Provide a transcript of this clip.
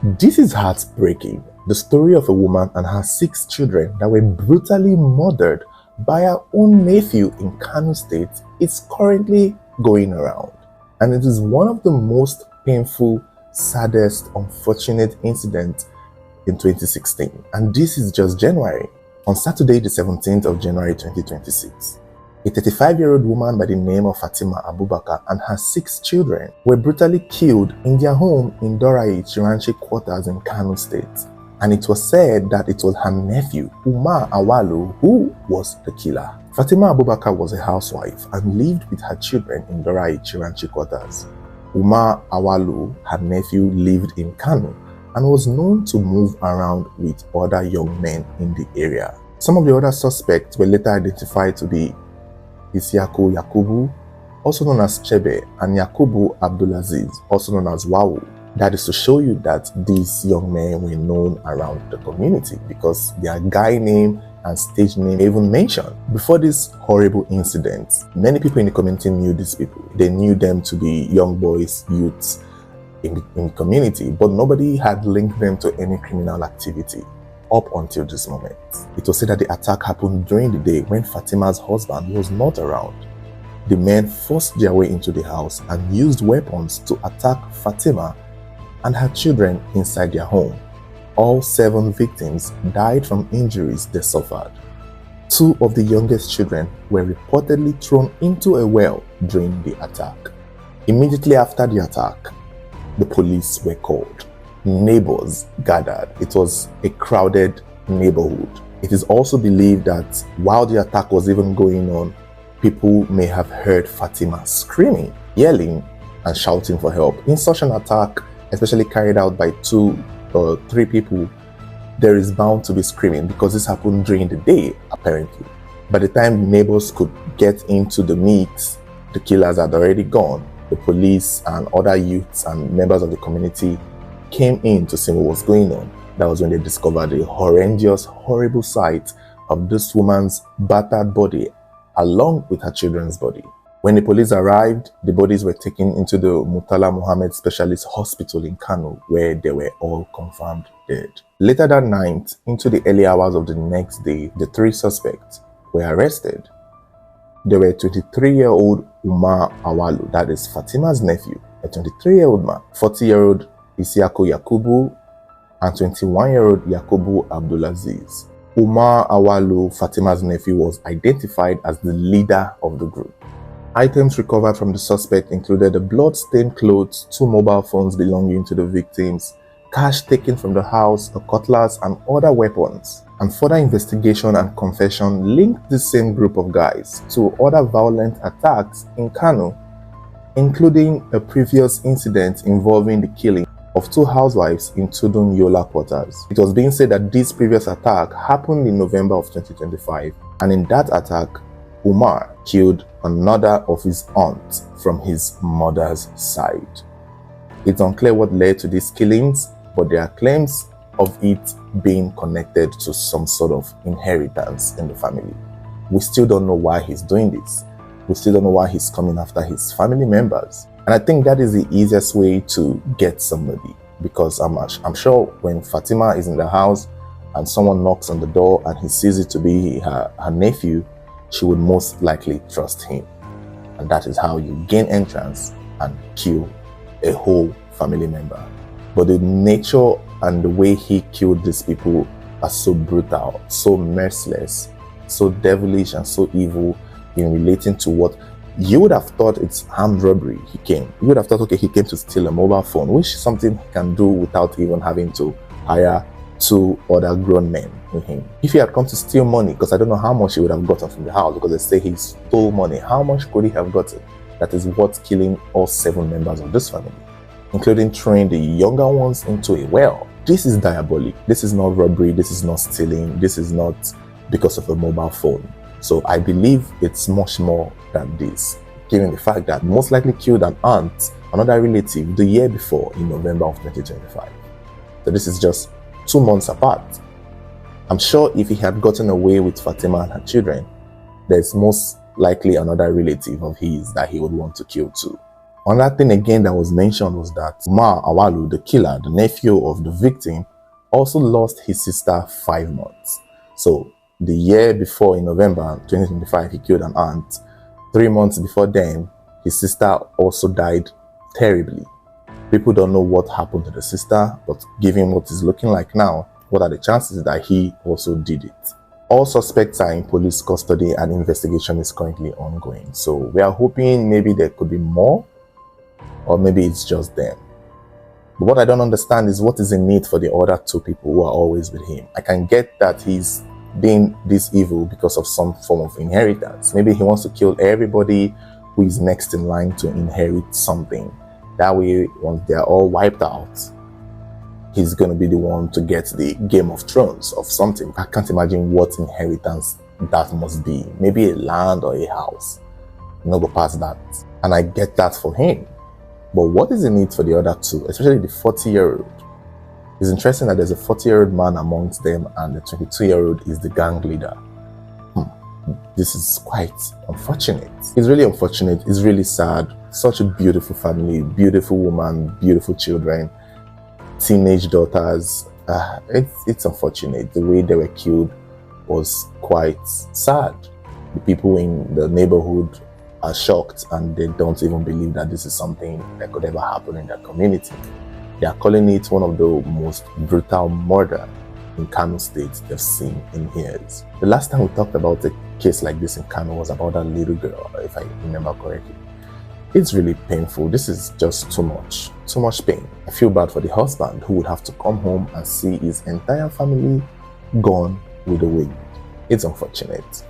This is heartbreaking. The story of a woman and her 6 children that were brutally murdered by her own nephew in Kano State is currently going around. And it is one of the most painful, saddest, unfortunate incidents in 2016. And this is just January. On Saturday, the 17th of January 2026, a 35-year-old woman by the name of Fatima Abubakar and her 6 children were brutally killed in their home in Dorai Chiranche quarters in Kano State. And it was said that it was her nephew, Umar Awalu, who was the killer. Fatima Abubakar was a housewife and lived with her children in Dorai Chiranche quarters. Umar Awalu, her nephew, lived in Kano and was known to move around with other young men in the area. Some of the other suspects were later identified to be Isiaku Yakubu, also known as Chebe, and Yakubu Abdulaziz, also known as Wawu. That is to show you that these young men were known around the community because their guy name and stage name even mentioned. Before this horrible incident, many people in the community knew these people. They knew them to be young boys, youths in the community, but nobody had linked them to any criminal activity up until this moment. It was said that the attack happened during the day when Fatima's husband was not around. The men forced their way into the house and used weapons to attack Fatima and her children inside their home. All 7 victims died from injuries they suffered. 2 of the youngest children were reportedly thrown into a well during the attack. Immediately after the attack, the police were called. Neighbors gathered. It was a crowded neighborhood. It is also believed that while the attack was even going on, people may have heard Fatima screaming, yelling, and shouting for help. In such an attack, especially carried out by 2 or 3 people, there is bound to be screaming because this happened during the day, apparently. By the time neighbors could get into the mix, the killers had already gone. The police and other youths and members of the community came in to see what was going on. That was when they discovered the horrendous, horrible sight of this woman's battered body along with her children's body. When the police arrived, the bodies were taken into the Murtala Muhammad Specialist Hospital in Kano, where they were all confirmed dead. Later that night, into the early hours of the next day, the 3 suspects were arrested. They were 23-year-old Umar Awalu, that is Fatima's nephew, a 23-year-old man, 40-year-old Isiaku Yakubu, and 21-year-old Yakubu Abdulaziz. Umar Awalu, Fatima's nephew, was identified as the leader of the group. Items recovered from the suspect included the blood-stained clothes, 2 mobile phones belonging to the victims, cash taken from the house, a cutlass, and other weapons. And further investigation and confession linked the same group of guys to other violent attacks in Kano, including a previous incident involving the killing of 2 housewives in Tudun Yola quarters. It was being said that this previous attack happened in November of 2025, and in that attack, Umar killed another of his aunts from his mother's side. It's unclear what led to these killings, but there are claims of it being connected to some sort of inheritance in the family. We still don't know why he's doing this. We still don't know why he's coming after his family members. And I think that is the easiest way to get somebody, because I'm sure when Fatima is in the house and someone knocks on the door and he sees it to be her nephew, she would most likely trust him. And that is how you gain entrance and kill a whole family member. But the nature and the way he killed these people are so brutal, so merciless, so devilish, and so evil in relating to what you would have thought it's armed robbery. You would have thought, okay, he came to steal a mobile phone, which is something he can do without even having to hire 2 other grown men with him. If he had come to steal money, because I don't know how much he would have gotten from the house, because they say he stole money, how much could he have gotten? That is what's killing all 7 members of this family, including throwing the younger ones into a well. This is diabolic. This is not robbery. This is not stealing. This is not because of a mobile phone. So I believe it's much more than this, given the fact that most likely killed an aunt, another relative, the year before in November of 2025. So this is just 2 months apart. I'm sure if he had gotten away with Fatima and her children, there's most likely another relative of his that he would want to kill too. Another thing again that was mentioned was that Ma Awalu, the killer, the nephew of the victim, also lost his sister 5 months. So the year before, in November 2025, he killed an aunt. 3 months before then, his sister also died terribly. People don't know what happened to the sister, but given what it's looking like now, what are the chances that he also did it? All suspects are in police custody and investigation is currently ongoing. So we are hoping maybe there could be more, or maybe it's just them. But what I don't understand is what is the need for the other two people who are always with him. I can get that he's being this evil because of some form of inheritance. Maybe he wants to kill everybody who is next in line to inherit something. That way, once they're all wiped out, he's going to be the one to get the Game of Thrones of something. I can't imagine what inheritance that must be. Maybe a land or a house. No go past that. And I get that for him. But what is the need for the other two, especially the 40-year-old? It's interesting that there's a 40-year-old man amongst them and the 22-year-old is the gang leader. This is quite unfortunate. It's really unfortunate. It's really sad. Such a beautiful family, beautiful woman, beautiful children, teenage daughters. It's unfortunate. The way they were killed was quite sad. The people in the neighborhood are shocked and they don't even believe that this is something that could ever happen in their community. They are calling it one of the most brutal murder in Kano State they've seen in years. The last time we talked about a case like this in Kano was about that little girl, if I remember correctly. It's really painful. This is just too much pain. I feel bad for the husband who would have to come home and see his entire family gone with the wind. It's unfortunate.